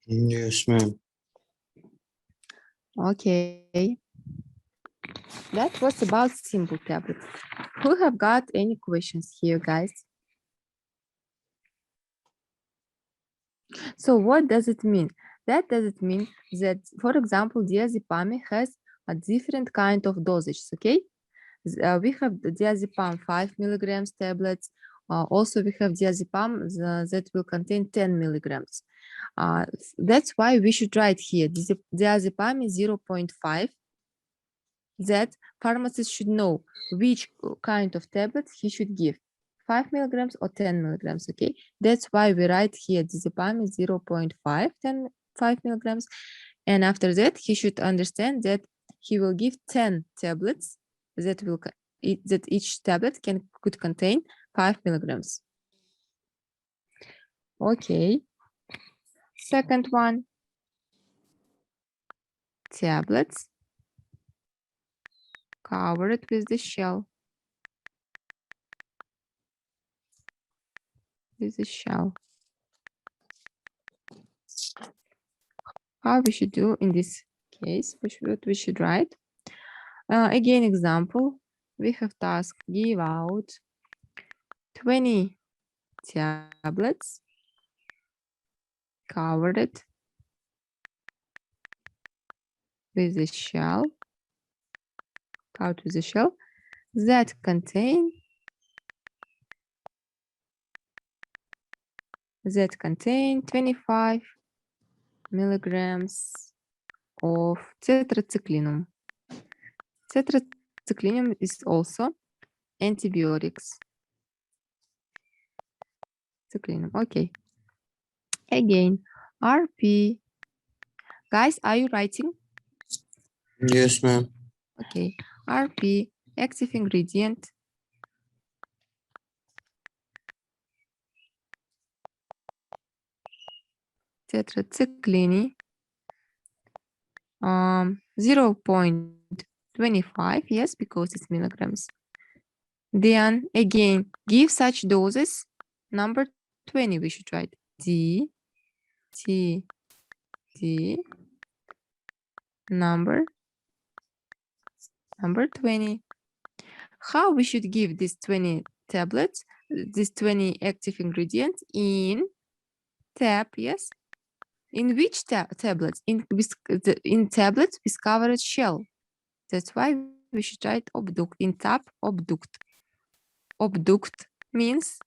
Yes, ma'am. Okay. That was about simple tablets. Who have got any questions here, guys? So what does it mean? That does it mean that, for example, diazepam has a different kind of dosage, okay? We have the diazepam 5 milligrams tablets. Also, we have diazepam that will contain 10 milligrams. That's why we should write here, diazepam is 0.5. That pharmacist should know which kind of tablet he should give, 5 milligrams or 10 milligrams, okay? That's why we write here diazepam is 0.5, 5 milligrams. And after that, he should understand that he will give 10 tablets that will that each tablet could contain 5 milligrams. Okay. Second one, tablets covered with the shell. With the shell. How we should do in this case? What we should write? Again, example. We have task give out 20 tablets covered with the shell, covered with the shell that contain 25 milligrams of tetracyclinum. Tetracyclinum is also antibiotics. Cyclinum, okay. Again, RP. Guys, are you writing? Yes, ma'am. Okay, RP, active ingredient. Tetracycline, 0.25, yes, because it's milligrams. Then again, give such doses. Number 20, we should write D, T, D, number 20. How we should give these 20 tablets, these 20 active ingredients in tab, yes? In which tablets? In tablets with covered shell. That's why we should write obduct. In tab, obduct. Obduct means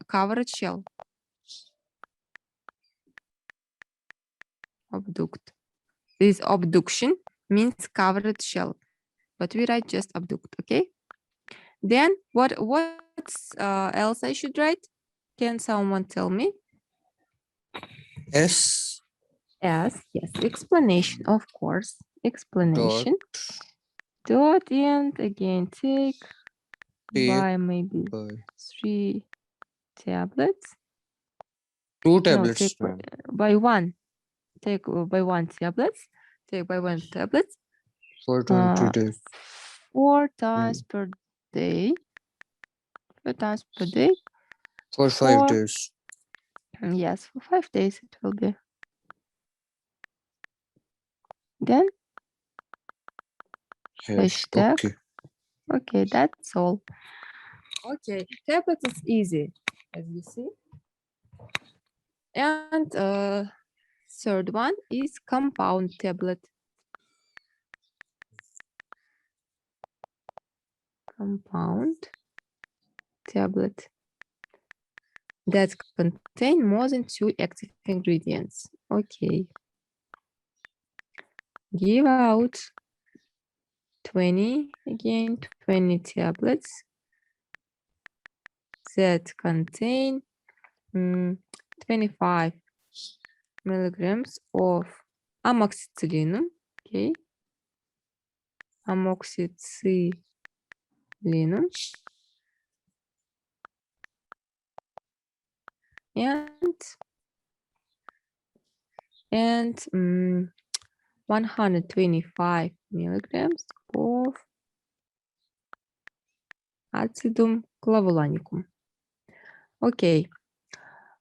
covered shell. Obduct. This obduction means covered shell, but we write just abduct, okay? Then what else I should write? Can someone tell me? S. Yes, explanation, of course. Explanation. Dot and again take by maybe 3 tablets. 2 No, tablets. take by 1. Take by 1 tablets. Take by 1 tablets. For 20 days. 4 times per day. 4 times per day. For 5 days. Yes, for 5 days it will be. Then hashtag. Okay. Okay, that's all. Okay, tablet is easy, as you see. And third one is compound tablet. Compound tablet that contain more than 2 active ingredients. Okay. Give out 20 tablets that contain 25 milligrams of amoxicillinum. Okay. Amoxicillinum. And and 125 milligrams of acidum clavulanicum. Okay.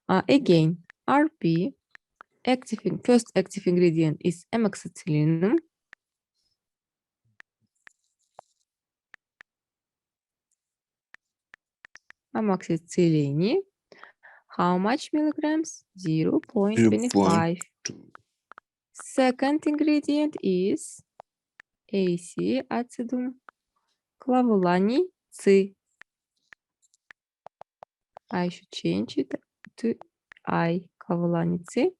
Again, RP, first active ingredient is amoxicillinum. Amoxicillin. How much milligrams? 0.25. Second ingredient is AC, acidum clavulani C. I should change it to I, clavulani C,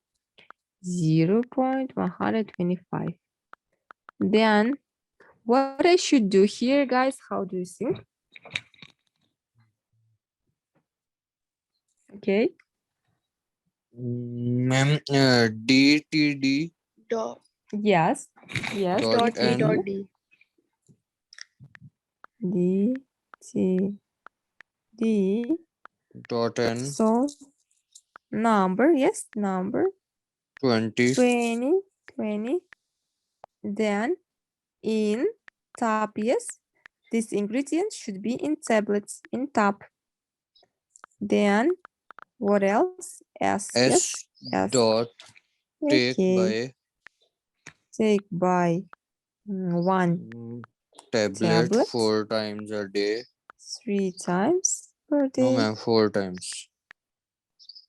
0.125. Then, what I should do here, guys, how do you think? Okay. Ma'am, DTD Dot, Yes. Yes. dot dot D, N dot D. D, T, D. dot N So, number, yes, number 20 20. Then, in top, yes, this ingredient should be in tablets, in top. Then, what else? S, yes, S S. dot take Okay, take by one tablet tablet 4 times a day. 3 times per No, day. ma'am, 4 times.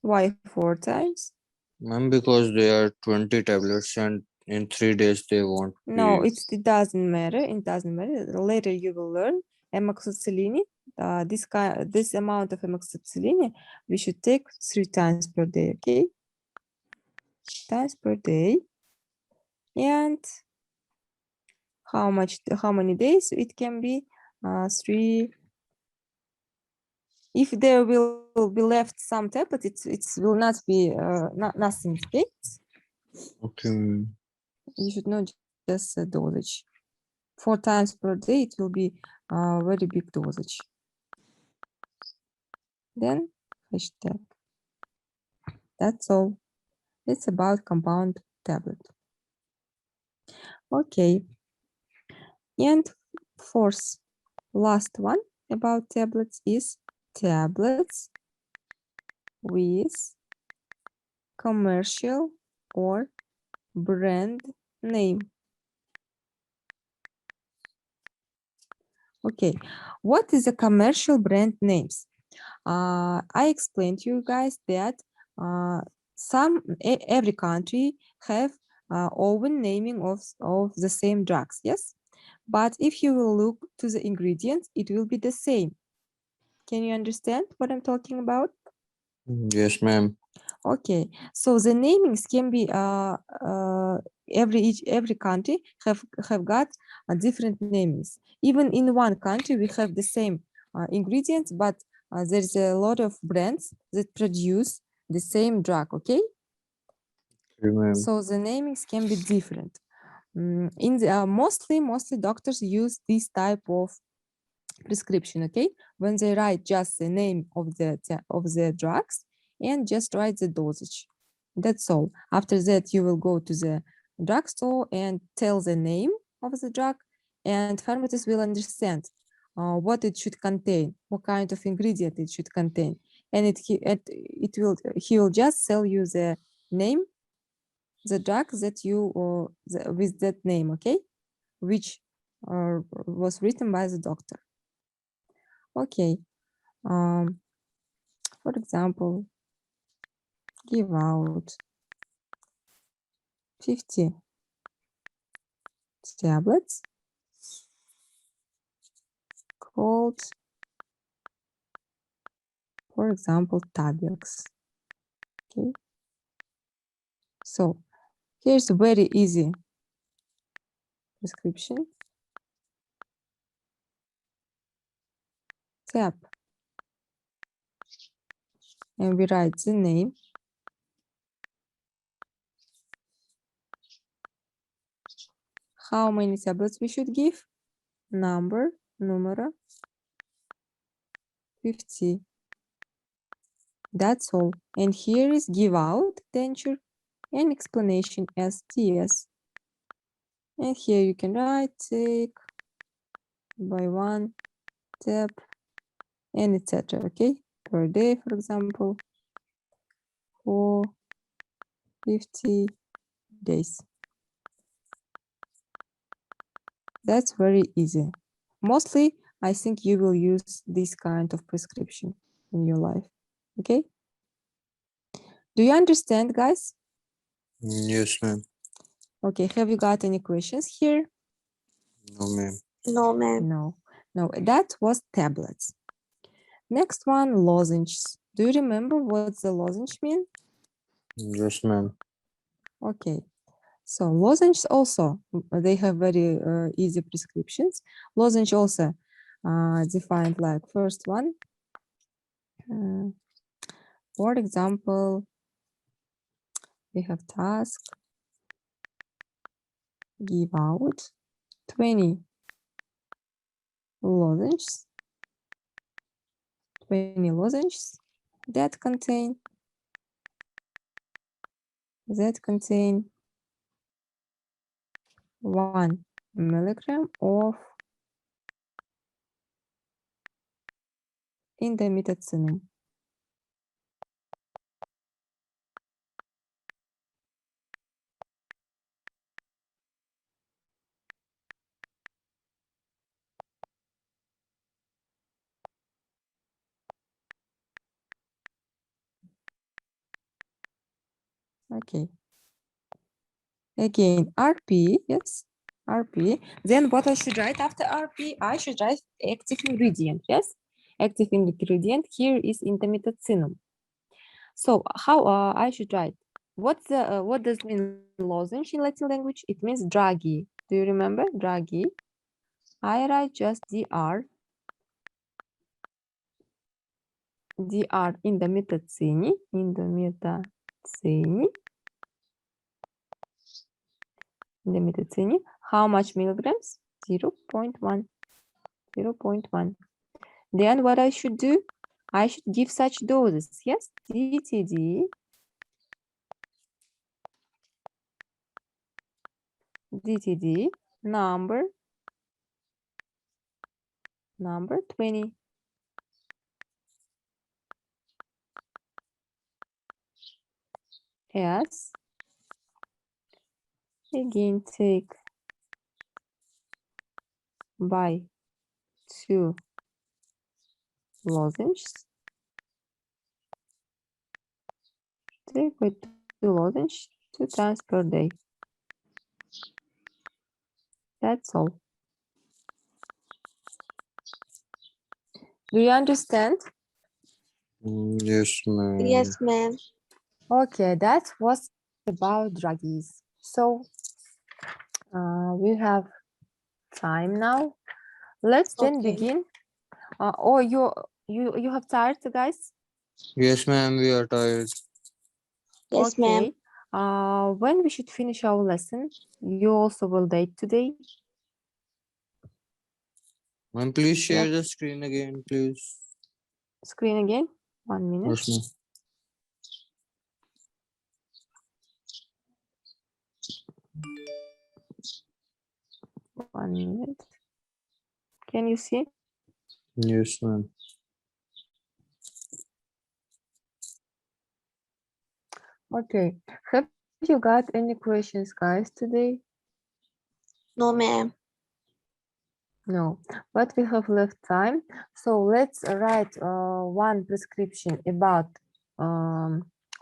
Why 4 times? Ma'am, because there are 20 tablets and in 3 days they won't No, be. it doesn't matter. It doesn't matter. Later you will learn amoxicillin. This amount of amoxicillin we should take 3 times per day. Okay, times per day. And how many days it can be? 3. If there will be left some tablet, it will not be nothing. Okay, Okay, ma'am. you should know just the dosage. 4 times per day, it will be a very big dosage. Then hashtag. That's all. It's about compound tablet. Okay. And fourth, last one about tablets is tablets with commercial or brand name. Okay, what is a commercial brand names? I explained to you guys that every country have own naming of the same drugs, yes? But if you will look to the ingredients, it will be the same. Can you understand what I'm talking about? Yes, ma'am. Okay, so the namings can be every country have got different namings. Even in one country, we have the same ingredients, but there's a lot of brands that produce the same drug. Okay, Okay, ma'am. so the namings can be different. In the mostly doctors use this type of prescription. Okay, when they write just the name of the drugs and just write the dosage. That's all. After that, you will go to the drugstore and tell the name of the drug, and pharmacist will understand what it should contain, what kind of ingredient it should contain, and he will just sell you the name, the drug that you with that name, okay, which was written by the doctor. Okay. For example, give out 50 tablets called, for example, Tablets. Okay. So here's a very easy description. Tab. And we write the name. How many tablets we should give? Numero 50. That's all. And here is give out denture and explanation as TS. And here you can write take by one, tap, and etc. Okay, per day, for example, for 50 days. That's very easy. Mostly, I think you will use this kind of prescription in your life. Okay. Do you understand, guys? Yes, ma'am. Okay. Have you got any questions here? No, ma'am. No, ma'am. No. No, that was tablets. Next one, lozenges. Do you remember what the lozenge mean? Yes, ma'am. Okay. So lozenges also, they have very easy prescriptions. Lozenge also defined like first one. For example, we have task, give out 20 lozenges, 20 lozenges that contain 1 milligram of indomitacin. Okay. Again, RP, yes, RP. Then what I should write after RP? I should write active ingredient, yes? Active ingredient here is indomitacin. So how I should write? What does mean lozenge in Latin language? It means druggy. Do you remember druggy? I write just dr. Dr indomitacin. Indomitacin. How much milligrams? 0.1. 0.1. Then what I should do? I should give such doses. Yes, DTD. DTD number 20. Yes. Again, take by 2 lozenges. Take by 2 lozenges 2 times per day. That's all. Do you understand? Yes, ma'am. Yes, ma'am. Okay, that was about druggies. So we have time now. Let's then Okay. begin. Oh, you have tired, guys? Yes, ma'am. We are tired. Yes, ma'am. Okay. When we should finish our lesson, you also will date today. Ma'am, please share Yes. the screen again, please. Screen again. 1 minute. Yes, ma'am. 1 minute. Can you see? Yes, ma'am. Okay. Have you got any questions, guys, today? No, ma'am. No, but we have left time. So let's write one prescription about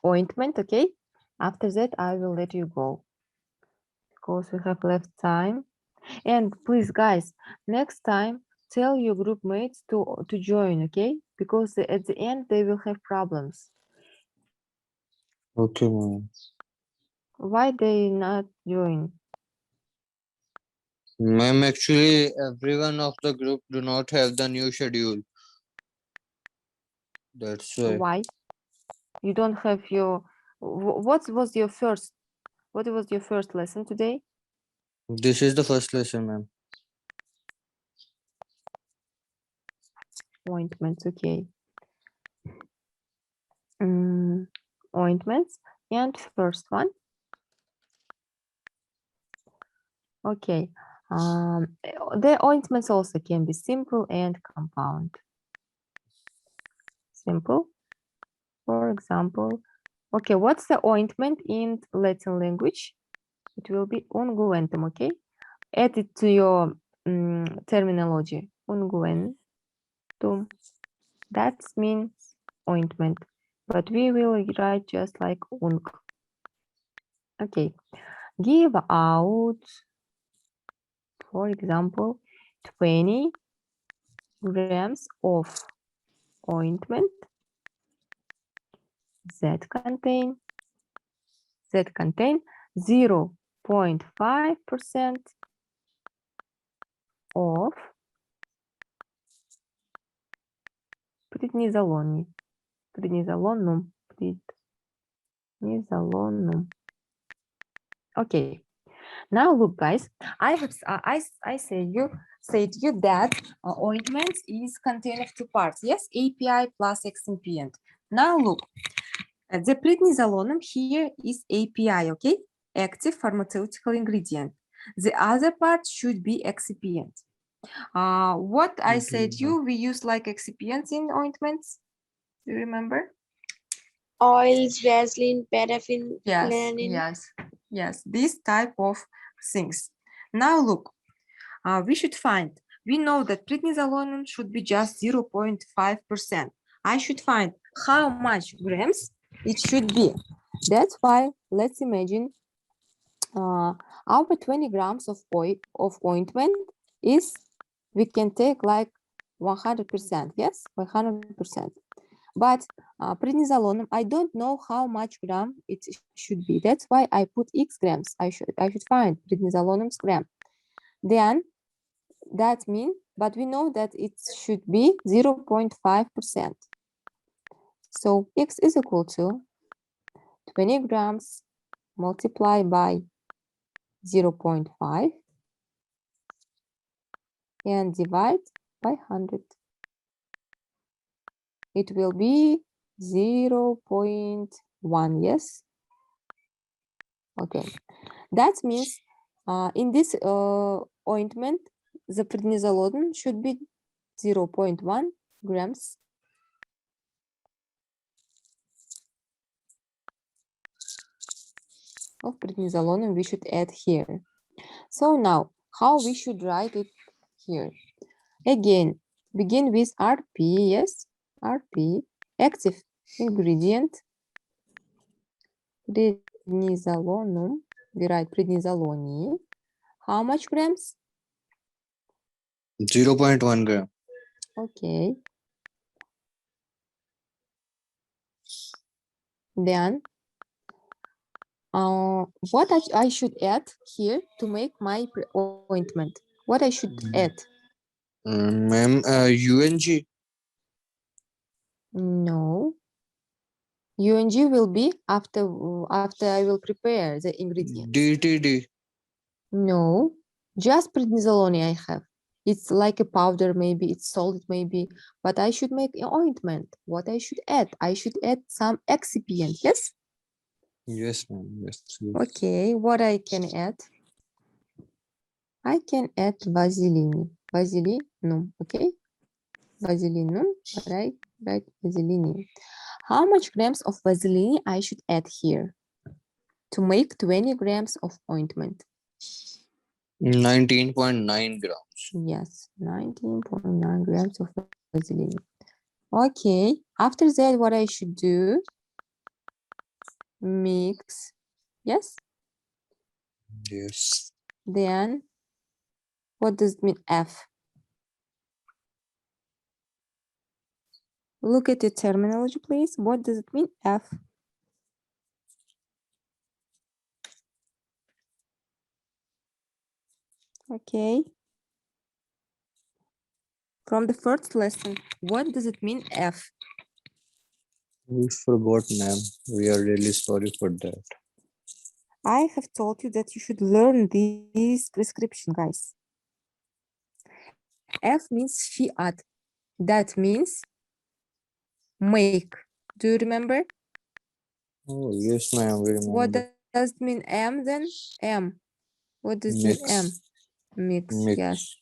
ointment, okay? After that, I will let you go because we have left time. And please, guys, next time, tell your group mates to join, okay? Because at the end, they will have problems. Okay, ma'am. Why they not join? Ma'am, actually, everyone of the group do not have the new schedule. That's why. Why? You don't have your, what was your first lesson today? This is the first lesson, ma'am. Ointments, okay. Ointments, and first one, Okay. The ointments also can be simple and compound. Simple, for example. Okay, what's the ointment in Latin language? It will be unguentum, okay? Add it to your terminology. Unguentum. That means ointment, but we will write just like ung. Okay, give out, for example, 20 grams of ointment that contain 0.5% of prednisolone. Prednisolonum. Prednisolonum. Okay. Now look, guys. I said you that ointment is contained of two parts. Yes, API plus excipient. Now look, the prednisolone here is API. Okay, active pharmaceutical ingredient. The other part should be excipient. What I said we use like excipients in ointments. Do you remember? Oils, Vaseline, paraffin, Yes, lanolin. yes, this type of things. Now look, we should find, we know that prednisolone should be just 0.5%. I should find how much grams it should be. That's why let's imagine our 20 grams of ointment is, we can take like 100%, yes, 100%. But prednisolone, I don't know how much gram it should be. That's why I put X grams. I should find prednisolone's gram. Then that means, but we know that it should be 0.5%. So X is equal to 20 grams multiplied by 0.5 and divide by 100. It will be 0.1, yes? Okay, that means in this ointment, the prednisolone should be 0.1 grams of prednisolone we should add here. So now, how we should write it here? Again, begin with RP, yes, RP, active ingredient, prednisolone, we write prednisolone. How much grams? 0.1 gram. Okay. Then, what I should add here to make my ointment? What I should add? Ma'am, UNG. No. UNG will be after I will prepare the ingredients. DTD. No, just prednisolone I have. It's like a powder, maybe it's solid, maybe, but I should make an ointment. What I should add? I should add some excipient, yes? Yes, ma'am. Yes. Okay, what I can add? I can add Vaseline. Vaselinum, okay? Vaselinum, right? Vaseline. How much grams of Vaseline I should add here to make 20 grams of ointment? 19.9 grams. Yes, 19.9 grams of Vaseline. Okay, after that, what I should do? Mix, yes? Yes. Then, what does it mean F? Look at the terminology, please. What does it mean F? Okay. From the first lesson, what does it mean F? We forgot, ma'am. We are really sorry for that. I have told you that you should learn this prescription, guys. F means fiat. That means make. Do you remember? Oh, yes, ma'am. We remember. What does it mean M then? M. What does mean M? Mix. Mix, Mix. yes.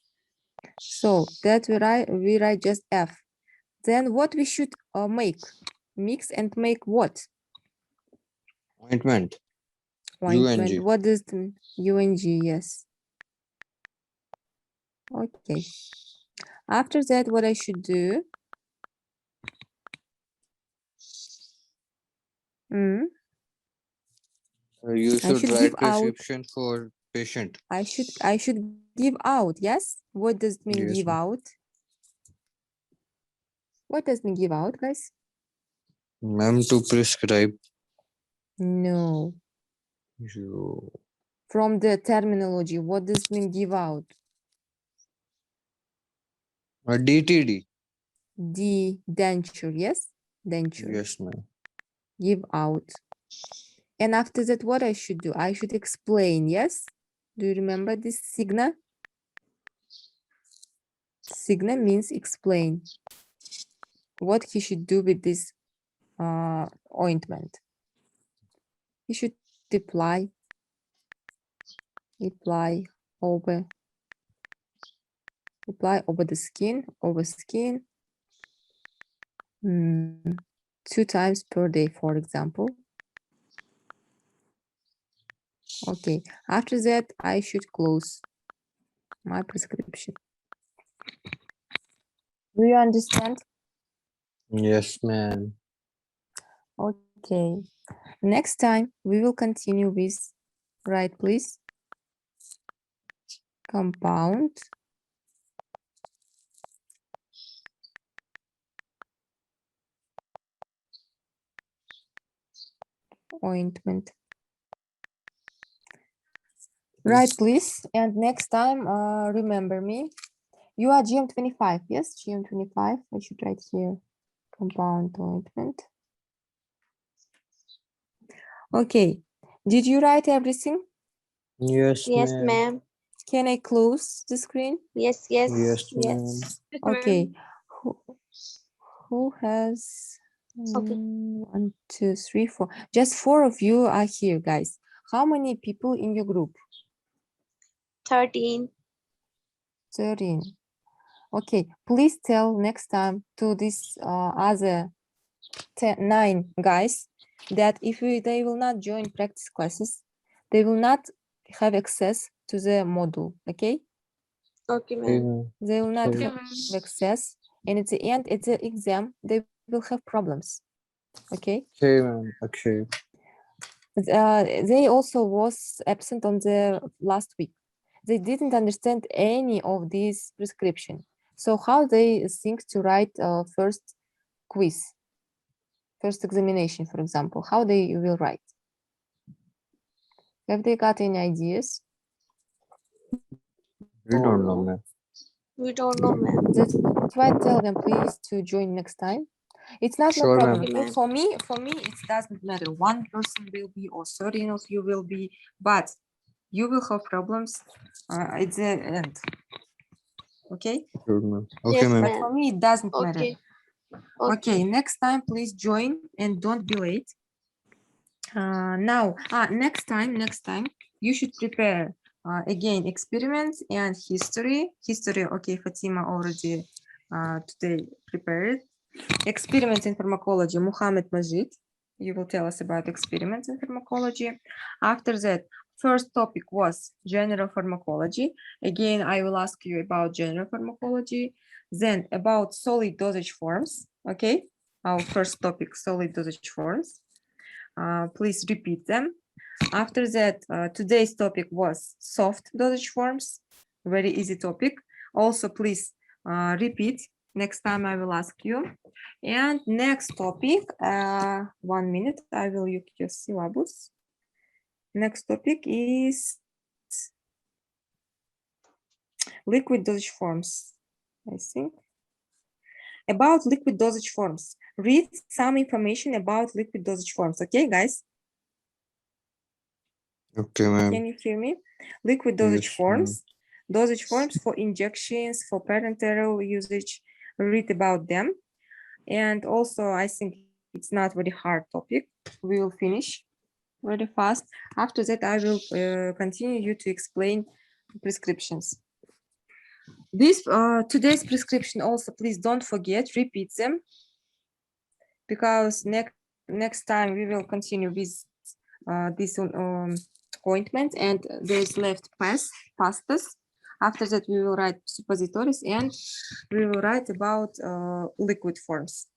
So that we write just F. Then what we should make? Mix and make what? Ointment. Ointment. UNG. What does the UNG? Yes. Okay. After that, what I should do? You I should should write give out. prescription for patient. I should give out. Yes. What does it mean Yes, give ma'am. out? What does it mean give out, guys? Ma'am, to prescribe. No. You. From the terminology, what does it mean give out? DTD. Denture, yes? Denture. Yes, ma'am. Give out. And after that, what I should do? I should explain, yes? Do you remember this signa? Signa means explain. What he should do with this ointment. He should apply over the skin, Mm, 2 times per day, for example. Okay, after that, I should close my prescription. Do you understand? Yes, ma'am. Okay, next time we will continue with, right, please? Compound. Ointment. Right, please. And next time, remember me. You are GM25, yes? GM25, I should write here. Compound ointment. Okay, did you write everything? Yes, Yes, ma'am. ma'am. Can I close the screen? Yes, yes, Yes, ma'am. yes. Okay, who has Okay. 1, 2, 3, 4? Just 4 of you are here, guys. How many people in your group? 13. 13. Okay, please tell next time to this other 9 guys that if they will not join practice classes, they will not have access to the module, okay? Okay, Okay, ma'am. ma'am. They will not Okay. have access, and at the end, at the exam, they will have problems, okay? Okay, ma'am. Okay. They also was absent on the last week. They didn't understand any of these prescription. So how they think to write first quiz, first examination, for example, how they will write? Have they got any ideas? We don't know, ma'am. We don't know, ma'am. That's why I tell them please to join next time. It's not no Sure, problem. ma'am. Okay, For me, it doesn't matter. One person will be or 13 of you will be, but you will have problems at the end. Okay? Sure, ma'am. Okay, Yes, ma'am. But ma'am. for me, it doesn't matter. Okay. Okay, next time, please join and don't be late. Now, next time, you should prepare again experiments and history. History, okay, Fatima already today prepared. Experiments in pharmacology, Muhammad Majid. You will tell us about experiments in pharmacology. After that, first topic was general pharmacology. Again, I will ask you about general pharmacology. Then about solid dosage forms. Okay, our first topic, solid dosage forms. Please repeat them. After that, today's topic was soft dosage forms. Very easy topic. Also, please repeat. Next time I will ask you. And next topic, 1 minute, I will use your syllabus. Next topic is liquid dosage forms, I think. About liquid dosage forms. Read some information about liquid dosage forms, okay, guys? Okay, ma'am. Can you hear me? Liquid dosage Yes, forms. Dosage forms for injections, for parenteral usage. Read about them. And also, I think it's not very hard topic. We will finish. very fast. After that, I will continue you to explain prescriptions. This today's prescription also, please don't forget, repeat them, because next time we will continue with this ointment, and there's left pastas. After that, we will write suppositories, and we will write about liquid forms.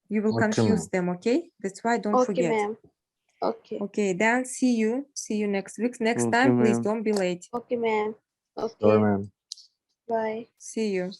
You will Okay, confuse ma'am. them, okay? That's why don't Okay, forget. ma'am. Okay. Okay, then see you next week. Next Okay, time, please ma'am. don't be late. Okay, ma'am. Sure, Okay. ma'am. Bye. See you.